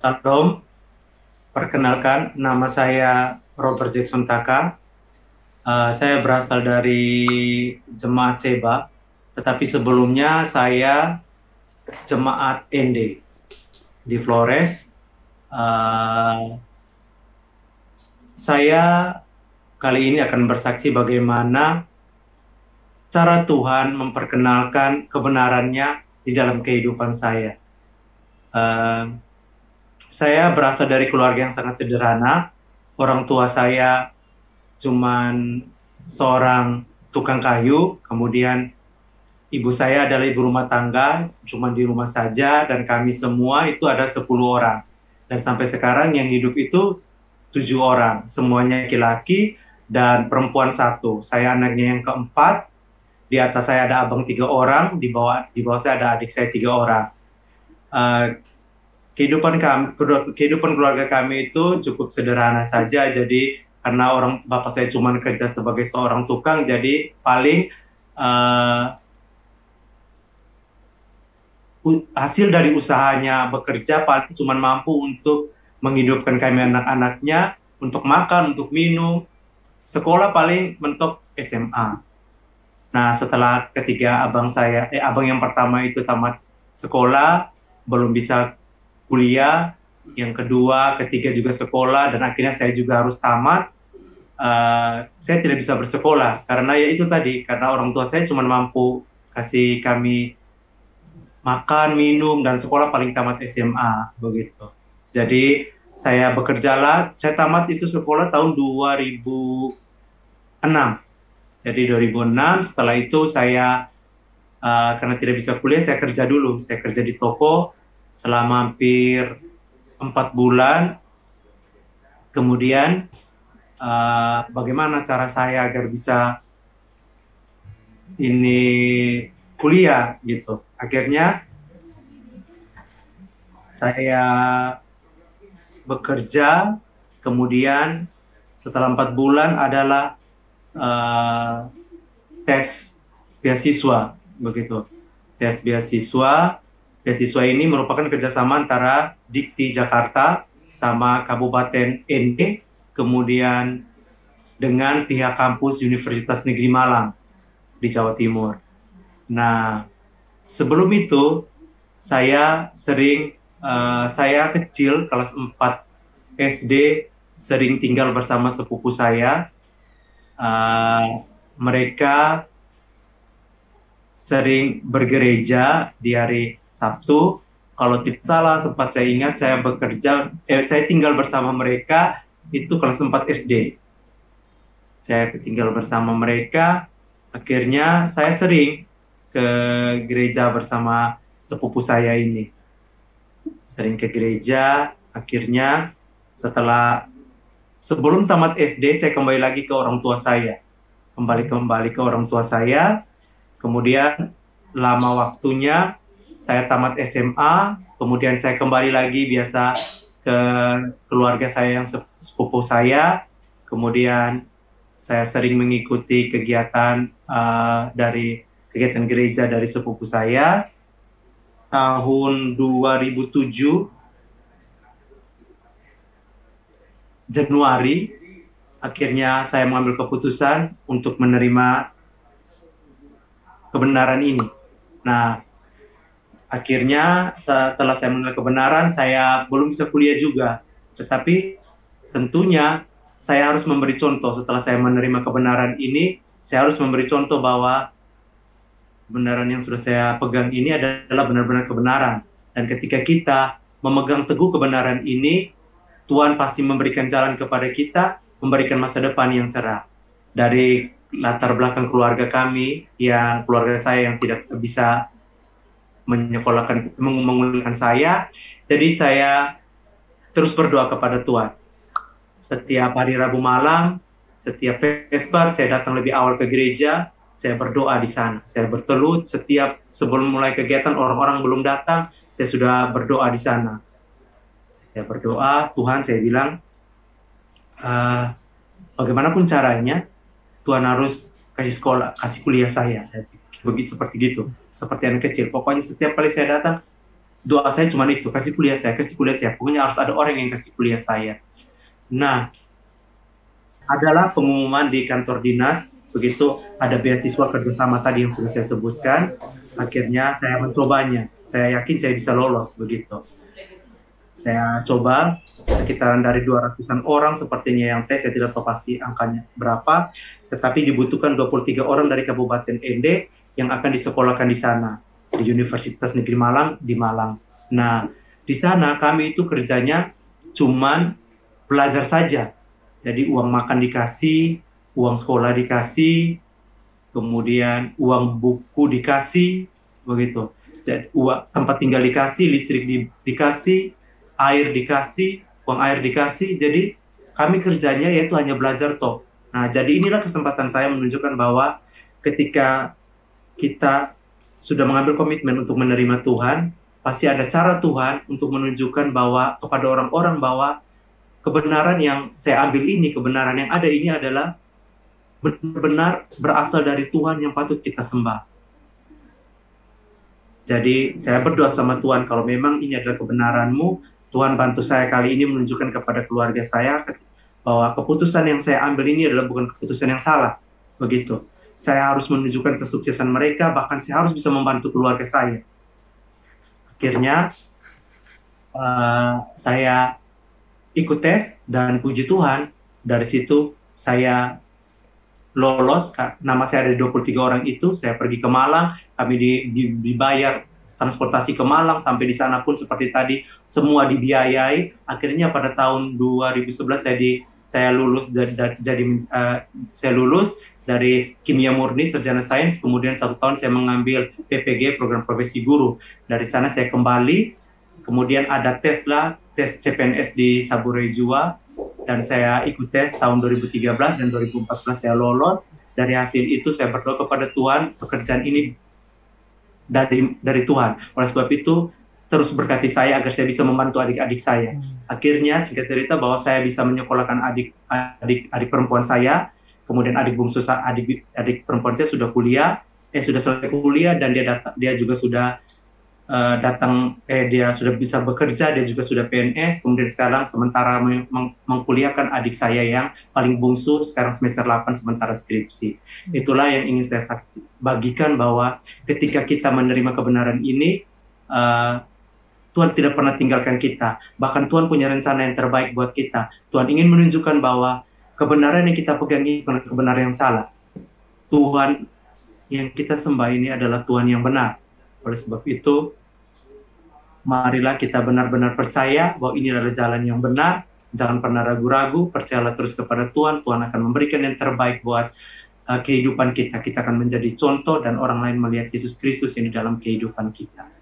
Shalom, perkenalkan nama saya Robert Jackson Taka. Saya berasal dari Jemaat Seba, tetapi sebelumnya saya Jemaat ND di Flores. Saya kali ini akan bersaksi bagaimana cara Tuhan memperkenalkan kebenarannya di dalam kehidupan saya. Saya berasal dari keluarga yang sangat sederhana. Orang tua saya cuman seorang tukang kayu, kemudian ibu saya adalah ibu rumah tangga, cuman di rumah saja, dan kami semua itu ada 10 orang. Dan sampai sekarang yang hidup itu 7 orang, semuanya laki-laki dan perempuan satu. Saya anaknya yang keempat, di atas saya ada abang 3 orang, di bawah saya ada adik saya 3 orang. Kehidupan keluarga kami itu cukup sederhana saja. Jadi karena bapak saya cuma kerja sebagai seorang tukang, jadi paling hasil dari usahanya bekerja paling cuma mampu untuk menghidupkan kami anak-anaknya, untuk makan, untuk minum. Sekolah paling mentok SMA. Nah, setelah abang yang pertama itu tamat sekolah, belum bisa kuliah, yang kedua, ketiga juga sekolah, dan akhirnya saya juga harus tamat. Saya tidak bisa bersekolah karena ya itu tadi, karena orang tua saya cuma mampu kasih kami makan, minum, dan sekolah paling tamat SMA begitu. Jadi saya bekerjalah, saya tamat itu sekolah tahun 2006. Jadi 2006, setelah itu saya karena tidak bisa kuliah, saya kerja dulu. Saya kerja di toko selama hampir 4 bulan. Kemudian bagaimana cara saya agar bisa ini kuliah gitu. Akhirnya saya bekerja, kemudian setelah 4 bulan adalah tes beasiswa begitu. Tes beasiswa. Beasiswa ini merupakan kerjasama antara Dikti Jakarta sama Kabupaten ND, kemudian dengan pihak kampus Universitas Negeri Malang di Jawa Timur. Nah, sebelum itu saya kecil kelas 4 SD sering tinggal bersama sepupu saya. Mereka sering bergereja di hari Sabtu. Kalau tidak salah, sempat saya ingat saya tinggal bersama mereka itu kelas 4 SD. Saya tinggal bersama mereka, akhirnya saya sering ke gereja bersama sepupu saya ini. Sering ke gereja, akhirnya sebelum tamat SD, saya kembali lagi ke orang tua saya. Kembali ke orang tua saya, kemudian lama waktunya saya tamat SMA, kemudian saya kembali lagi biasa ke keluarga saya yang sepupu saya, kemudian saya sering mengikuti kegiatan gereja dari sepupu saya. Tahun 2007 Januari, akhirnya saya mengambil keputusan untuk menerima kebenaran ini. Nah, akhirnya setelah saya menerima kebenaran, saya belum bisa kuliah juga. Tetapi tentunya saya harus memberi contoh. Setelah saya menerima kebenaran ini, saya harus memberi contoh bahwa kebenaran yang sudah saya pegang ini adalah benar-benar kebenaran. Dan ketika kita memegang teguh kebenaran ini, Tuhan pasti memberikan jalan kepada kita, memberikan masa depan yang cerah. Dari latar belakang keluarga keluarga saya yang tidak bisa menguliakan saya, jadi saya terus berdoa kepada Tuhan. Setiap hari Rabu malam, setiap Vesper, saya datang lebih awal ke gereja, saya berdoa di sana. Saya bertelut sebelum mulai kegiatan, orang-orang belum datang, saya sudah berdoa di sana. Saya berdoa, Tuhan, saya bilang, bagaimanapun caranya, Tuhan harus kasih kuliah saya. Saya begitu seperti gitu, seperti anak kecil. Pokoknya setiap kali saya datang, doa saya cuma itu, kasih kuliah saya, kasih kuliah saya. Pokoknya harus ada orang yang kasih kuliah saya. Nah, adalah pengumuman di kantor dinas, begitu ada beasiswa kerjasama tadi yang sudah saya sebutkan. Akhirnya saya mencobanya. Saya yakin saya bisa lolos begitu. Saya coba sekitaran dari 200-an orang sepertinya yang tes, saya tidak tahu pasti angkanya berapa, tetapi dibutuhkan 23 orang dari Kabupaten ND yang akan disekolahkan di sana, di Universitas Negeri Malang, di Malang. Nah, di sana kami itu kerjanya cuman belajar saja. Jadi uang makan dikasih, uang sekolah dikasih, kemudian uang buku dikasih, begitu. Jadi, tempat tinggal dikasih, listrik dikasih, air dikasih, uang air dikasih. Jadi kami kerjanya yaitu hanya belajar toh. Nah, jadi inilah kesempatan saya menunjukkan bahwa ketika kita sudah mengambil komitmen untuk menerima Tuhan, pasti ada cara Tuhan untuk menunjukkan bahwa kepada orang-orang bahwa kebenaran yang saya ambil ini, kebenaran yang ada ini adalah benar-benar berasal dari Tuhan yang patut kita sembah. Jadi saya berdoa sama Tuhan, kalau memang ini adalah kebenaran-Mu, Tuhan bantu saya kali ini menunjukkan kepada keluarga saya bahwa keputusan yang saya ambil ini adalah bukan keputusan yang salah. Begitu. Saya harus menunjukkan kesuksesan mereka, bahkan saya harus bisa membantu keluarga saya. Akhirnya saya ikut tes dan puji Tuhan, dari situ saya lolos. Nama saya ada 23 orang itu, saya pergi ke Malang, kami dibayar transportasi ke Malang, sampai di sana pun seperti tadi, semua dibiayai. Akhirnya pada tahun 2011 saya lulus saya lulus dari kimia murni, sarjana sains, kemudian 1 tahun saya mengambil PPG, program profesi guru. Dari sana saya kembali, kemudian ada tes CPNS di Saburai Jua, dan saya ikut tes tahun 2013 dan 2014 saya lolos. Dari hasil itu saya berdoa kepada Tuhan, pekerjaan ini dari Tuhan. Oleh sebab itu terus berkati saya agar saya bisa membantu adik-adik saya. Akhirnya singkat cerita bahwa saya bisa menyekolahkan adik perempuan saya, kemudian adik bungsu adik perempuan saya sudah sudah selesai kuliah, dan dia juga sudah dia sudah bisa bekerja, dia juga sudah PNS, kemudian sekarang sementara mengkuliahkan adik saya yang paling bungsu, sekarang semester 8 sementara skripsi. Itulah yang ingin saya bagikan, bahwa ketika kita menerima kebenaran ini, Tuhan tidak pernah tinggalkan kita, bahkan Tuhan punya rencana yang terbaik buat kita. Tuhan ingin menunjukkan bahwa kebenaran yang kita pegang ini bukan kebenaran yang salah. Tuhan yang kita sembah ini adalah Tuhan yang benar. Oleh sebab itu, marilah kita benar-benar percaya bahwa ini adalah jalan yang benar. Jangan pernah ragu-ragu, percayalah terus kepada Tuhan. Tuhan akan memberikan yang terbaik buat kehidupan kita. Kita akan menjadi contoh dan orang lain melihat Yesus Kristus ini dalam kehidupan kita.